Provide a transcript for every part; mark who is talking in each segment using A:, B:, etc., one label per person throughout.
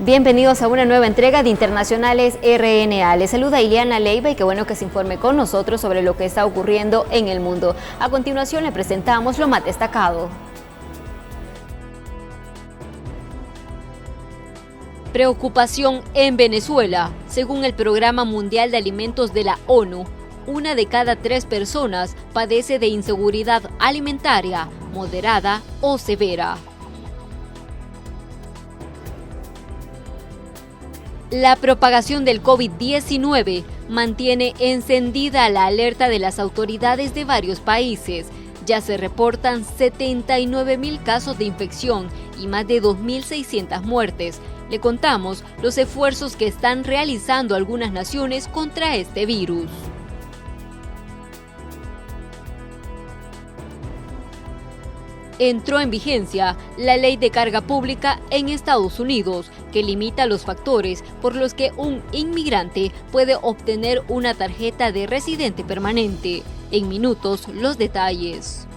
A: Bienvenidos a una nueva entrega de Internacionales RNA. Les saluda Ileana Leiva y qué bueno que se informe con nosotros sobre lo que está ocurriendo en el mundo. A continuación le presentamos lo más destacado. Preocupación en Venezuela. Según el Programa Mundial de Alimentos de la ONU, 1 de cada 3 personas padece de inseguridad alimentaria, moderada o severa. La propagación del COVID-19 mantiene encendida la alerta de las autoridades de varios países. Ya se reportan 79.000 casos de infección y más de 2.600 muertes. Le contamos los esfuerzos que están realizando algunas naciones contra este virus. Entró en vigencia la ley de carga pública en Estados Unidos, que limita los factores por los que un inmigrante puede obtener una tarjeta de residente permanente. En minutos, los detalles.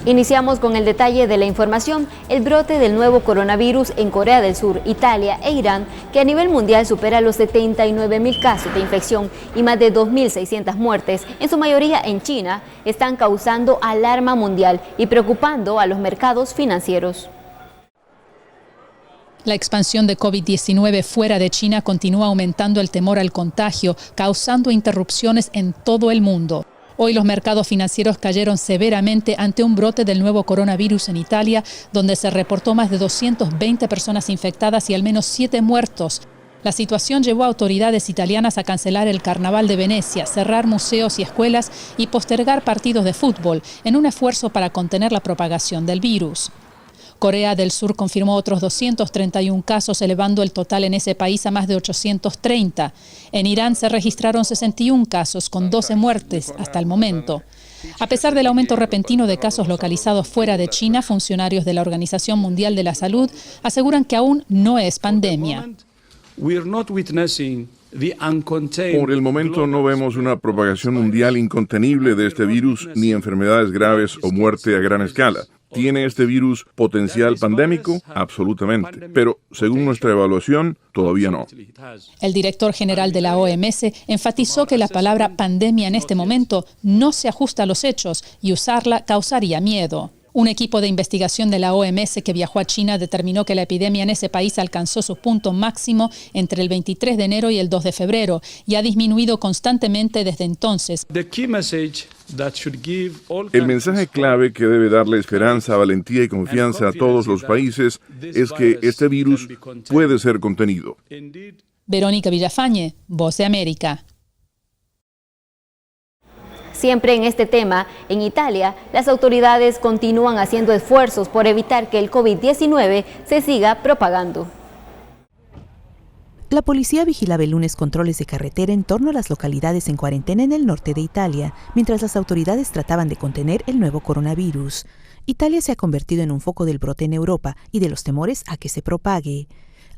A: Iniciamos con el detalle de la información. El brote del nuevo coronavirus en Corea del Sur, Italia e Irán, que a nivel mundial supera los 79.000 casos de infección y más de 2.600 muertes, en su mayoría en China, están causando alarma mundial y preocupando a los mercados financieros.
B: La expansión de COVID-19 fuera de China continúa aumentando el temor al contagio, causando interrupciones en todo el mundo. Hoy los mercados financieros cayeron severamente ante un brote del nuevo coronavirus en Italia, donde se reportó más de 220 personas infectadas y al menos 7 muertos. La situación llevó a autoridades italianas a cancelar el Carnaval de Venecia, cerrar museos y escuelas y postergar partidos de fútbol, en un esfuerzo para contener la propagación del virus. Corea del Sur confirmó otros 231 casos, elevando el total en ese país a más de 830. En Irán se registraron 61 casos, con 12 muertes hasta el momento. A pesar del aumento repentino de casos localizados fuera de China, funcionarios de la Organización Mundial de la Salud aseguran que aún no es pandemia.
C: Por el momento no vemos una propagación mundial incontenible de este virus, ni enfermedades graves o muerte a gran escala. ¿Tiene este virus potencial pandémico? Absolutamente. Pero, según nuestra evaluación, todavía no.
B: El director general de la OMS enfatizó que la palabra pandemia en este momento no se ajusta a los hechos y usarla causaría miedo. Un equipo de investigación de la OMS que viajó a China determinó que la epidemia en ese país alcanzó su punto máximo entre el 23 de enero y el 2 de febrero y ha disminuido constantemente desde entonces.
C: El mensaje clave que debe darle esperanza, valentía y confianza a todos los países es que este virus puede ser contenido.
B: Verónica Villafañe, Voz de América.
A: Siempre en este tema, en Italia, las autoridades continúan haciendo esfuerzos por evitar que el COVID-19 se siga propagando.
D: La policía vigilaba el lunes controles de carretera en torno a las localidades en cuarentena en el norte de Italia, mientras las autoridades trataban de contener el nuevo coronavirus. Italia se ha convertido en un foco del brote en Europa y de los temores a que se propague.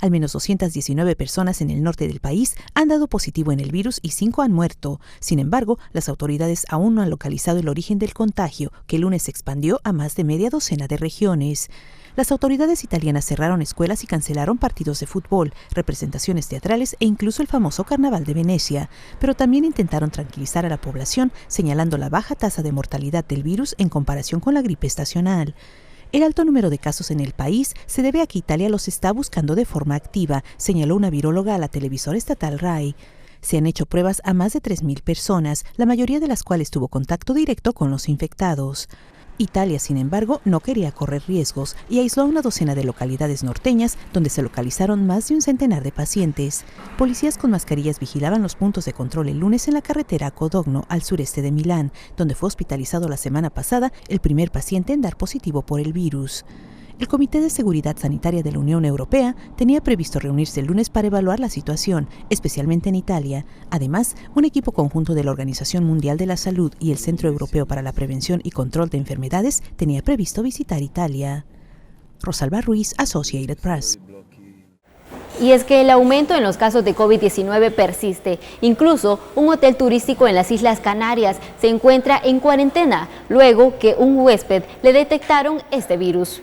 D: Al menos 219 personas en el norte del país han dado positivo en el virus y 5 han muerto. Sin embargo, las autoridades aún no han localizado el origen del contagio, que el lunes se expandió a más de media docena de regiones. Las autoridades italianas cerraron escuelas y cancelaron partidos de fútbol, representaciones teatrales e incluso el famoso Carnaval de Venecia, pero también intentaron tranquilizar a la población, señalando la baja tasa de mortalidad del virus en comparación con la gripe estacional. El alto número de casos en el país se debe a que Italia los está buscando de forma activa, señaló una viróloga a la televisora estatal RAI. Se han hecho pruebas a más de 3.000 personas, la mayoría de las cuales tuvo contacto directo con los infectados. Italia, sin embargo, no quería correr riesgos y aisló a una docena de localidades norteñas donde se localizaron más de un centenar de pacientes. Policías con mascarillas vigilaban los puntos de control el lunes en la carretera a Codogno, al sureste de Milán, donde fue hospitalizado la semana pasada el primer paciente en dar positivo por el virus. El Comité de Seguridad Sanitaria de la Unión Europea tenía previsto reunirse el lunes para evaluar la situación, especialmente en Italia. Además, un equipo conjunto de la Organización Mundial de la Salud y el Centro Europeo para la Prevención y Control de Enfermedades tenía previsto visitar Italia. Rosalba Ruiz, Associated Press.
A: Y es que el aumento en los casos de COVID-19 persiste. Incluso un hotel turístico en las Islas Canarias se encuentra en cuarentena, luego que un huésped le detectaron este virus.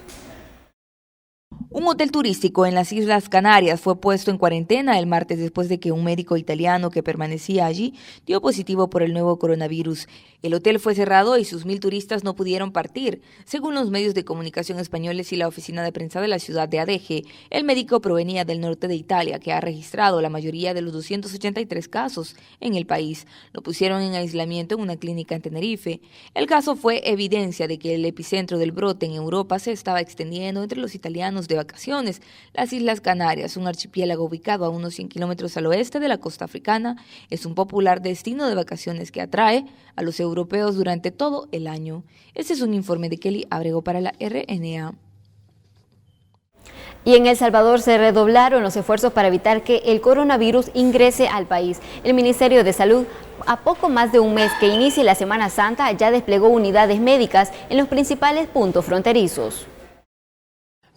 E: Un hotel turístico en las Islas Canarias fue puesto en cuarentena el martes después de que un médico italiano que permanecía allí dio positivo por el nuevo coronavirus. El hotel fue cerrado y sus 1.000 turistas no pudieron partir. Según los medios de comunicación españoles y la oficina de prensa de la ciudad de Adeje, el médico provenía del norte de Italia, que ha registrado la mayoría de los 283 casos en el país. Lo pusieron en aislamiento en una clínica en Tenerife. El caso fue evidencia de que el epicentro del brote en Europa se estaba extendiendo entre los italianos de vacaciones. Las Islas Canarias, un archipiélago ubicado a unos 100 kilómetros al oeste de la costa africana, es un popular destino de vacaciones que atrae a los europeos durante todo el año. Este es un informe de Kelly Abrego para la RNA.
A: Y en El Salvador se redoblaron los esfuerzos para evitar que el coronavirus ingrese al país. El Ministerio de Salud, a poco más de un mes que inicie la Semana Santa, ya desplegó unidades médicas en los principales puntos fronterizos.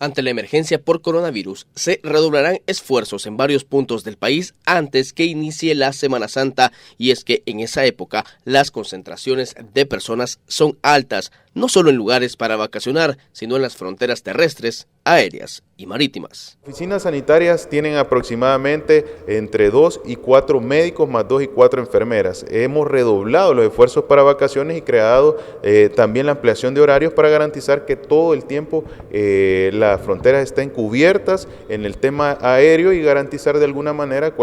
F: Ante la emergencia por coronavirus, se redoblarán esfuerzos en varios puntos del país antes que inicie la Semana Santa, y es que en esa época las concentraciones de personas son altas, no solo en lugares para vacacionar, sino en las fronteras terrestres, aéreas y marítimas.
G: Oficinas sanitarias tienen aproximadamente entre 2 y 4 médicos más 2 y 4 enfermeras. Hemos redoblado los esfuerzos para vacaciones y creado también la ampliación de horarios para garantizar que todo el tiempo las fronteras estén cubiertas en el tema aéreo y garantizar de alguna manera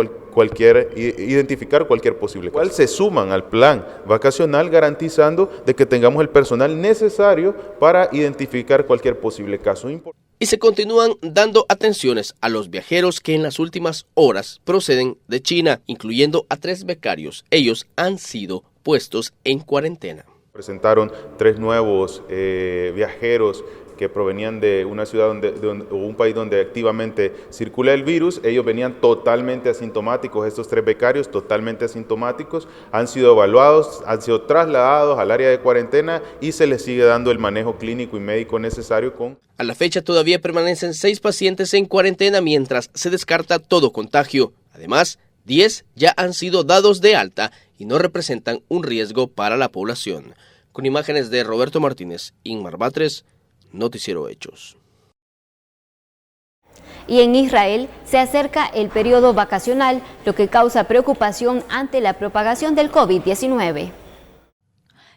G: identificar cualquier posible caso. Se suman al plan vacacional garantizando de que tengamos el personal necesario para identificar cualquier posible caso.
F: Y se continúan dando atenciones a los viajeros que en las últimas horas proceden de China, incluyendo a 3 becarios. Ellos han sido puestos en cuarentena.
G: Presentaron 3 nuevos viajeros que provenían de una ciudad o un país donde activamente circula el virus. Ellos venían totalmente asintomáticos, estos 3 becarios totalmente asintomáticos, han sido evaluados, han sido trasladados al área de cuarentena y se les sigue dando el manejo clínico y médico necesario con...
F: A la fecha todavía permanecen 6 pacientes en cuarentena mientras se descarta todo contagio. Además, 10 ya han sido dados de alta y no representan un riesgo para la población. Con imágenes de Roberto Martínez, Inmar Batres, Noticiero Hechos.
A: Y en Israel se acerca el periodo vacacional, lo que causa preocupación ante la propagación del COVID-19.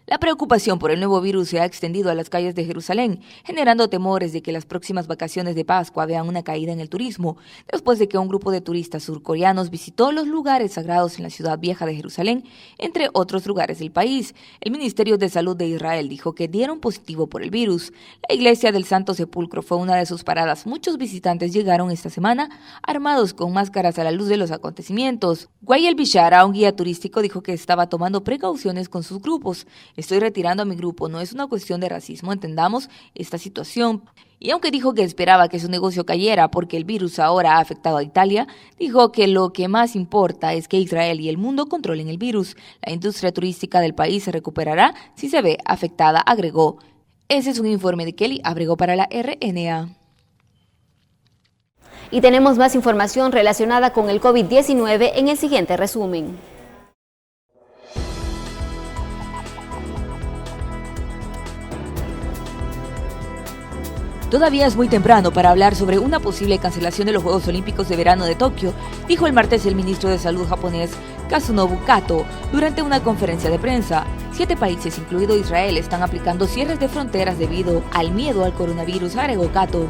E: La preocupación por el nuevo virus se ha extendido a las calles de Jerusalén, generando temores de que las próximas vacaciones de Pascua vean una caída en el turismo, después de que un grupo de turistas surcoreanos visitó los lugares sagrados en la ciudad vieja de Jerusalén, entre otros lugares del país. El Ministerio de Salud de Israel dijo que dieron positivo por el virus. La iglesia del Santo Sepulcro fue una de sus paradas. Muchos visitantes llegaron esta semana armados con máscaras a la luz de los acontecimientos. Wael Bishara, un guía turístico, dijo que estaba tomando precauciones con sus grupos. Estoy retirando a mi grupo, no es una cuestión de racismo, entendamos esta situación. Y aunque dijo que esperaba que su negocio cayera porque el virus ahora ha afectado a Italia, dijo que lo que más importa es que Israel y el mundo controlen el virus. La industria turística del país se recuperará si se ve afectada, agregó. Ese es un informe de Kelly Abrego para la RNA.
A: Y tenemos más información relacionada con el COVID-19 en el siguiente resumen.
E: Todavía es muy temprano para hablar sobre una posible cancelación de los Juegos Olímpicos de Verano de Tokio, dijo el martes el ministro de Salud japonés Kazunori Kato durante una conferencia de prensa. 7 países, incluido Israel, están aplicando cierres de fronteras debido al miedo al coronavirus, agregó Kato.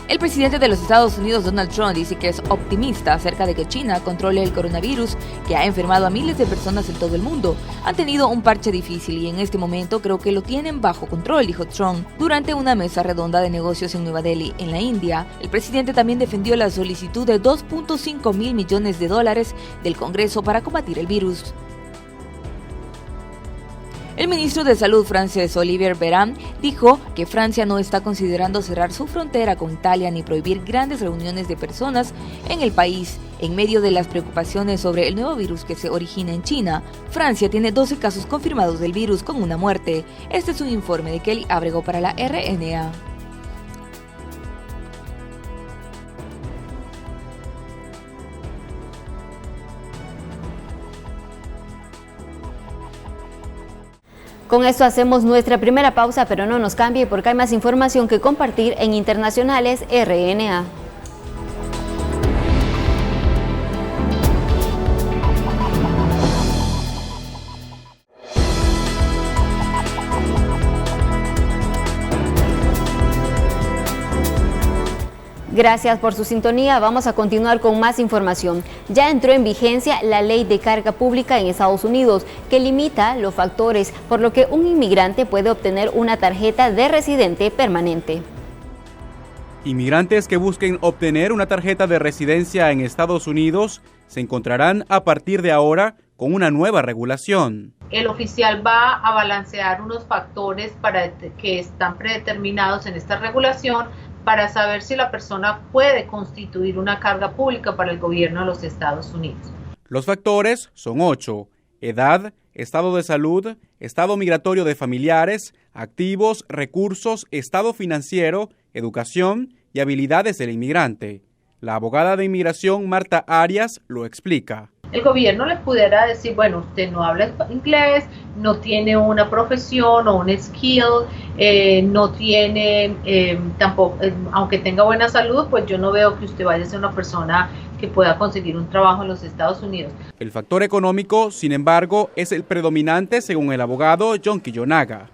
E: El presidente de los Estados Unidos, Donald Trump, dice que es optimista acerca de que China controle el coronavirus que ha enfermado a miles de personas en todo el mundo. Han tenido un parche difícil y en este momento creo que lo tienen bajo control, dijo Trump durante una mesa redonda de negocios en Nueva Delhi, en la India. El presidente también defendió la solicitud de $2.5 mil millones del Congreso para combatir el virus. El ministro de Salud francés Olivier Véran dijo que Francia no está considerando cerrar su frontera con Italia ni prohibir grandes reuniones de personas en el país en medio de las preocupaciones sobre el nuevo virus que se origina en China. Francia tiene 12 casos confirmados del virus con una muerte. Este es un informe de Kelly Abrego para la RNA.
A: Con esto hacemos nuestra primera pausa, pero no nos cambie porque hay más información que compartir en Internacionales RNA. Gracias por su sintonía. Vamos a continuar con más información. Ya entró en vigencia la ley de carga pública en Estados Unidos, que limita los factores por lo que un inmigrante puede obtener una tarjeta de residente permanente.
H: Inmigrantes que busquen obtener una tarjeta de residencia en Estados Unidos se encontrarán a partir de ahora con una nueva regulación.
I: El oficial va a balancear unos factores que están predeterminados en esta regulación para saber si la persona puede constituir una carga pública para el gobierno de los Estados Unidos.
H: Los factores son 8: edad, estado de salud, estado migratorio de familiares, activos, recursos, estado financiero, educación y habilidades del inmigrante. La abogada de inmigración Marta Arias lo explica.
I: El gobierno le pudiera decir, bueno, usted no habla inglés, no tiene una profesión o un skill, no tiene tampoco, aunque tenga buena salud, pues yo no veo que usted vaya a ser una persona que pueda conseguir un trabajo en los Estados Unidos.
H: El factor económico, sin embargo, es el predominante según el abogado John Kiyonaga.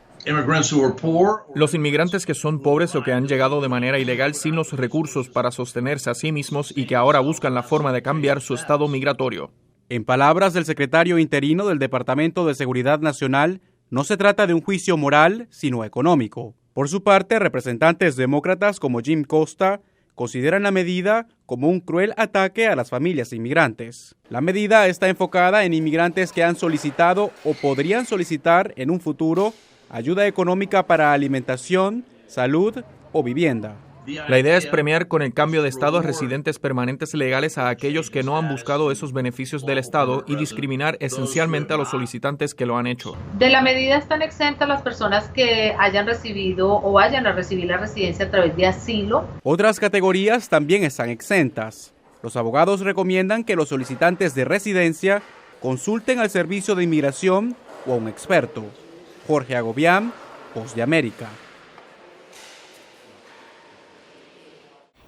J: Los inmigrantes que son pobres o que han llegado de manera ilegal sin los recursos para sostenerse a sí mismos y que ahora buscan la forma de cambiar su estado migratorio.
H: En palabras del secretario interino del Departamento de Seguridad Nacional, no se trata de un juicio moral, sino económico. Por su parte, representantes demócratas como Jim Costa consideran la medida como un cruel ataque a las familias inmigrantes. La medida está enfocada en inmigrantes que han solicitado o podrían solicitar en un futuro ayuda económica para alimentación, salud o vivienda.
J: La idea es premiar con el cambio de estado a residentes permanentes legales a aquellos que no han buscado esos beneficios del Estado y discriminar esencialmente a los solicitantes que lo han hecho.
I: De la medida están exentas las personas que hayan recibido o vayan a recibir la residencia a través de asilo.
H: Otras categorías también están exentas. Los abogados recomiendan que los solicitantes de residencia consulten al Servicio de Inmigración o a un experto. Jorge Agobián, Voz de América.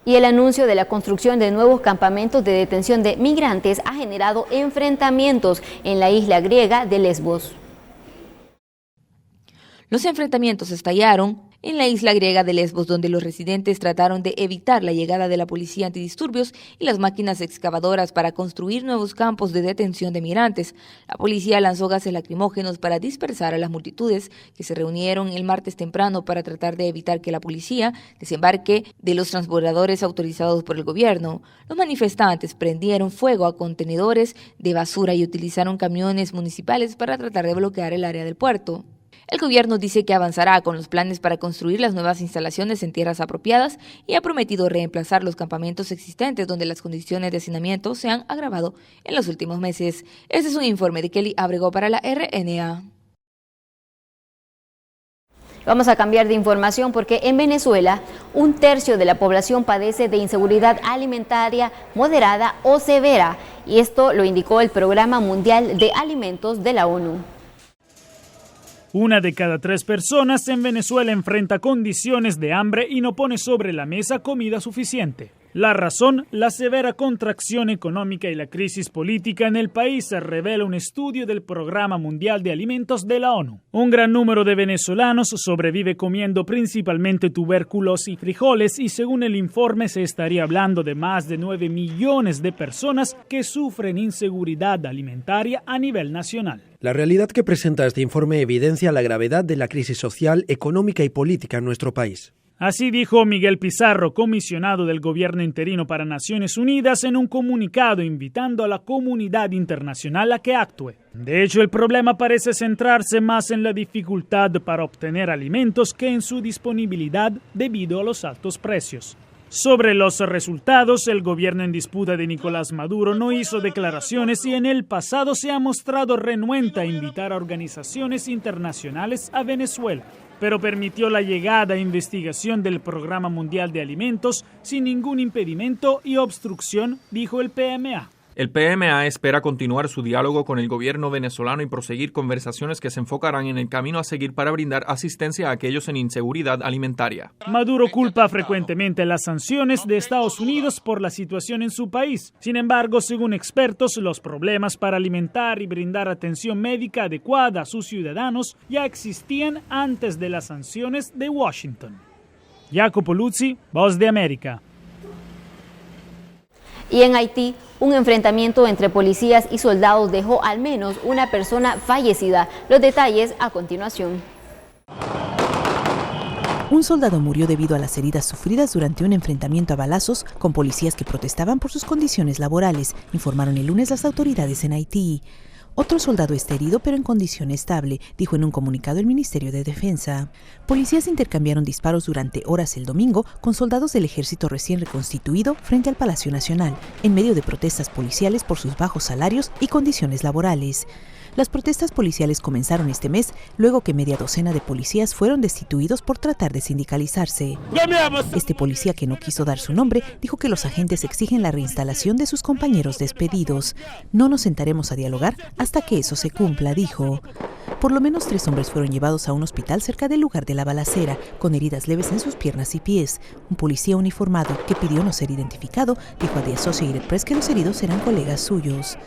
A: Y el anuncio de la construcción de nuevos campamentos de detención de migrantes ha generado enfrentamientos en la isla griega de Lesbos.
E: Los enfrentamientos estallaron en la isla griega de Lesbos, donde los residentes trataron de evitar la llegada de la policía antidisturbios y las máquinas excavadoras para construir nuevos campos de detención de migrantes. La policía lanzó gases lacrimógenos para dispersar a las multitudes que se reunieron el martes temprano para tratar de evitar que la policía desembarque de los transbordadores autorizados por el gobierno. Los manifestantes prendieron fuego a contenedores de basura y utilizaron camiones municipales para tratar de bloquear el área del puerto. El gobierno dice que avanzará con los planes para construir las nuevas instalaciones en tierras apropiadas y ha prometido reemplazar los campamentos existentes donde las condiciones de hacinamiento se han agravado en los últimos meses. Este es un informe de Kelly Abrego para la RNA.
A: Vamos a cambiar de información porque en Venezuela 1/3 de la población padece de inseguridad alimentaria moderada o severa, y esto lo indicó el Programa Mundial de Alimentos de la ONU.
K: 1 de cada 3 personas en Venezuela enfrenta condiciones de hambre y no pone sobre la mesa comida suficiente. La razón, la severa contracción económica y la crisis política en el país, revela un estudio del Programa Mundial de Alimentos de la ONU. Un gran número de venezolanos sobrevive comiendo principalmente tubérculos y frijoles y según el informe se estaría hablando de más de 9 millones de personas que sufren inseguridad alimentaria a nivel nacional.
L: La realidad que presenta este informe evidencia la gravedad de la crisis social, económica y política en nuestro país.
K: Así dijo Miguel Pizarro, comisionado del gobierno interino para Naciones Unidas, en un comunicado invitando a la comunidad internacional a que actúe. De hecho, el problema parece centrarse más en la dificultad para obtener alimentos que en su disponibilidad debido a los altos precios. Sobre los resultados, el gobierno en disputa de Nicolás Maduro no hizo declaraciones y en el pasado se ha mostrado renuente a invitar a organizaciones internacionales a Venezuela, pero permitió la llegada e investigación del Programa Mundial de Alimentos sin ningún impedimento y obstrucción, dijo el PMA.
J: El PMA espera continuar su diálogo con el gobierno venezolano y proseguir conversaciones que se enfocarán en el camino a seguir para brindar asistencia a aquellos en inseguridad alimentaria.
K: Maduro culpa frecuentemente las sanciones de Estados Unidos por la situación en su país. Sin embargo, según expertos, los problemas para alimentar y brindar atención médica adecuada a sus ciudadanos ya existían antes de las sanciones de Washington. Jacopo Luzzi, Voz de América.
A: Y en Haití, un enfrentamiento entre policías y soldados dejó al menos una persona fallecida. Los detalles a continuación.
D: Un soldado murió debido a las heridas sufridas durante un enfrentamiento a balazos con policías que protestaban por sus condiciones laborales, informaron el lunes las autoridades en Haití. Otro soldado está herido pero en condición estable, dijo en un comunicado el Ministerio de Defensa. Policías intercambiaron disparos durante horas el domingo con soldados del ejército recién reconstituido frente al Palacio Nacional, en medio de protestas policiales por sus bajos salarios y condiciones laborales. Las protestas policiales comenzaron este mes, luego que media docena de policías fueron destituidos por tratar de sindicalizarse. Este policía, que no quiso dar su nombre, dijo que los agentes exigen la reinstalación de sus compañeros despedidos. No nos sentaremos a dialogar hasta que eso se cumpla, dijo. Por lo menos 3 hombres fueron llevados a un hospital cerca del lugar de la balacera, con heridas leves en sus piernas y pies. Un policía uniformado, que pidió no ser identificado, dijo a The Associated Press que los heridos eran colegas suyos.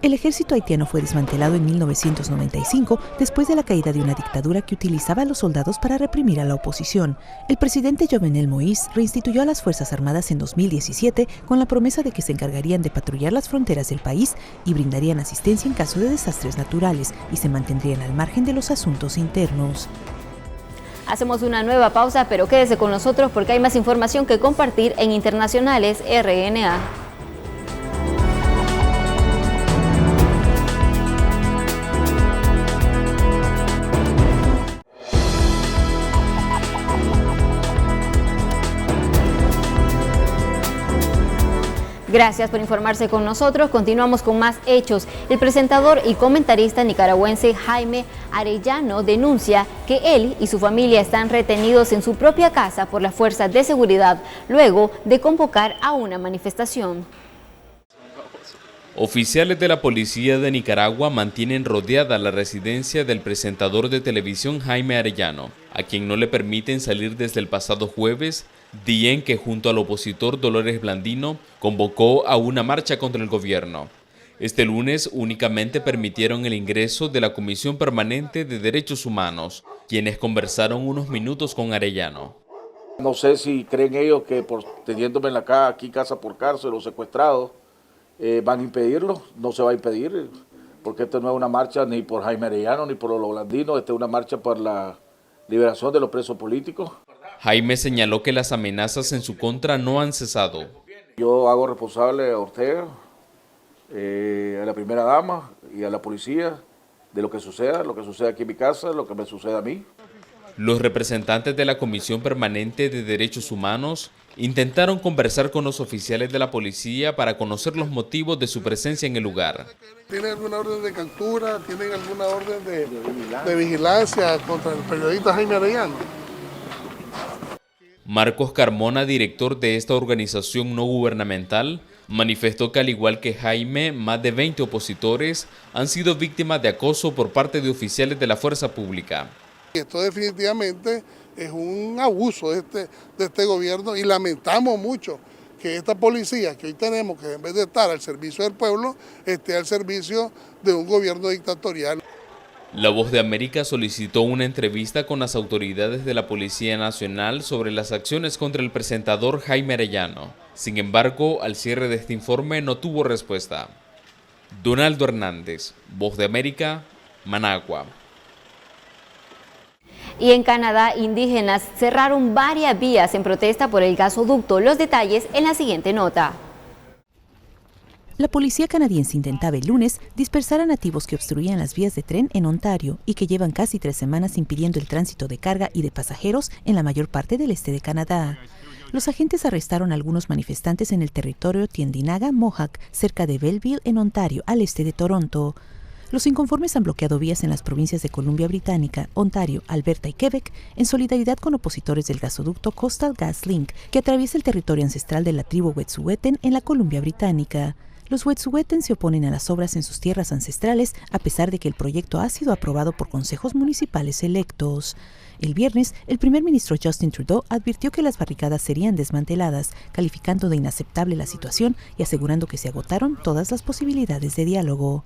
D: El ejército haitiano fue desmantelado en 1995 después de la caída de una dictadura que utilizaba a los soldados para reprimir a la oposición. El presidente Jovenel Moïse reinstituyó a las Fuerzas Armadas en 2017 con la promesa de que se encargarían de patrullar las fronteras del país y brindarían asistencia en caso de desastres naturales y se mantendrían al margen de los asuntos internos.
A: Hacemos una nueva pausa, pero quédese con nosotros porque hay más información que compartir en Internacionales RNA. Gracias por informarse con nosotros. Continuamos con más hechos. El presentador y comentarista nicaragüense Jaime Arellano denuncia que él y su familia están retenidos en su propia casa por las fuerzas de seguridad luego de convocar a una manifestación.
M: Oficiales de la policía de Nicaragua mantienen rodeada la residencia del presentador de televisión Jaime Arellano, a quien no le permiten salir desde el pasado jueves, día en que junto al opositor Dolores Blandino convocó a una marcha contra el gobierno. Este lunes únicamente permitieron el ingreso de la Comisión Permanente de Derechos Humanos, quienes conversaron unos minutos con Arellano.
N: No sé si creen ellos que por teniéndome en aquí casa por cárcel o secuestrado, van a impedirlo. No se va a impedir, porque esta no es una marcha ni por Jaime Arellano ni por los Blandinos, esta es una marcha por la liberación de los presos políticos.
M: Jaime señaló que las amenazas en su contra no han cesado.
N: Yo hago responsable a Ortega, a la primera dama y a la policía de lo que suceda aquí en mi casa, lo que me suceda a mí.
M: Los representantes de la Comisión Permanente de Derechos Humanos intentaron conversar con los oficiales de la policía para conocer los motivos de su presencia en el lugar.
O: ¿Tienen alguna orden de captura? ¿Tienen alguna orden de vigilancia contra el periodista Jaime Arellano?
M: Marcos Carmona, director de esta organización no gubernamental, manifestó que al igual que Jaime, más de 20 opositores han sido víctimas de acoso por parte de oficiales de la fuerza pública.
O: Esto definitivamente es un abuso de este gobierno y lamentamos mucho que esta policía que hoy tenemos, que en vez de estar al servicio del pueblo, esté al servicio de un gobierno dictatorial.
M: La Voz de América solicitó una entrevista con las autoridades de la Policía Nacional sobre las acciones contra el presentador Jaime Arellano. Sin embargo, al cierre de este informe no tuvo respuesta. Donaldo Hernández, Voz de América, Managua.
A: Y en Canadá, indígenas cerraron varias vías en protesta por el gasoducto. Los detalles en la siguiente nota.
D: La policía canadiense intentaba el lunes dispersar a nativos que obstruían las vías de tren en Ontario y que llevan casi 3 semanas impidiendo el tránsito de carga y de pasajeros en la mayor parte del este de Canadá. Los agentes arrestaron a algunos manifestantes en el territorio Tyendinaga-Mohawk, cerca de Belleville, en Ontario, al este de Toronto. Los inconformes han bloqueado vías en las provincias de Columbia Británica, Ontario, Alberta y Quebec, en solidaridad con opositores del gasoducto Coastal GasLink, que atraviesa el territorio ancestral de la tribu Wet'suwet'en en la Columbia Británica. Los Wet'suwet'en se oponen a las obras en sus tierras ancestrales, a pesar de que el proyecto ha sido aprobado por consejos municipales electos. El viernes, el primer ministro Justin Trudeau advirtió que las barricadas serían desmanteladas, calificando de inaceptable la situación y asegurando que se agotaron todas las posibilidades de diálogo.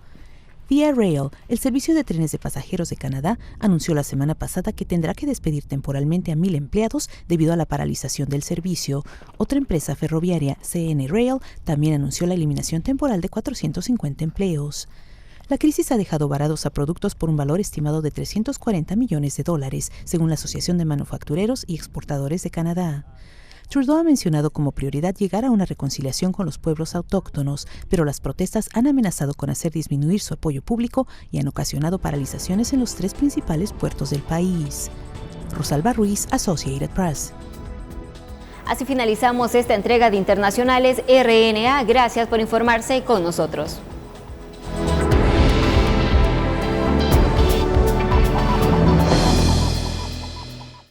D: Via Rail, el servicio de trenes de pasajeros de Canadá, anunció la semana pasada que tendrá que despedir temporalmente a 1,000 empleados debido a la paralización del servicio. Otra empresa ferroviaria, CN Rail, también anunció la eliminación temporal de 450 empleos. La crisis ha dejado varados a productos por un valor estimado de $340 millones, según la Asociación de Manufactureros y Exportadores de Canadá. Trudeau ha mencionado como prioridad llegar a una reconciliación con los pueblos autóctonos, pero las protestas han amenazado con hacer disminuir su apoyo público y han ocasionado paralizaciones en los 3 principales puertos del país. Rosalba Ruiz, Associated Press.
A: Así finalizamos esta entrega de Internacionales RNA. Gracias por informarse con nosotros.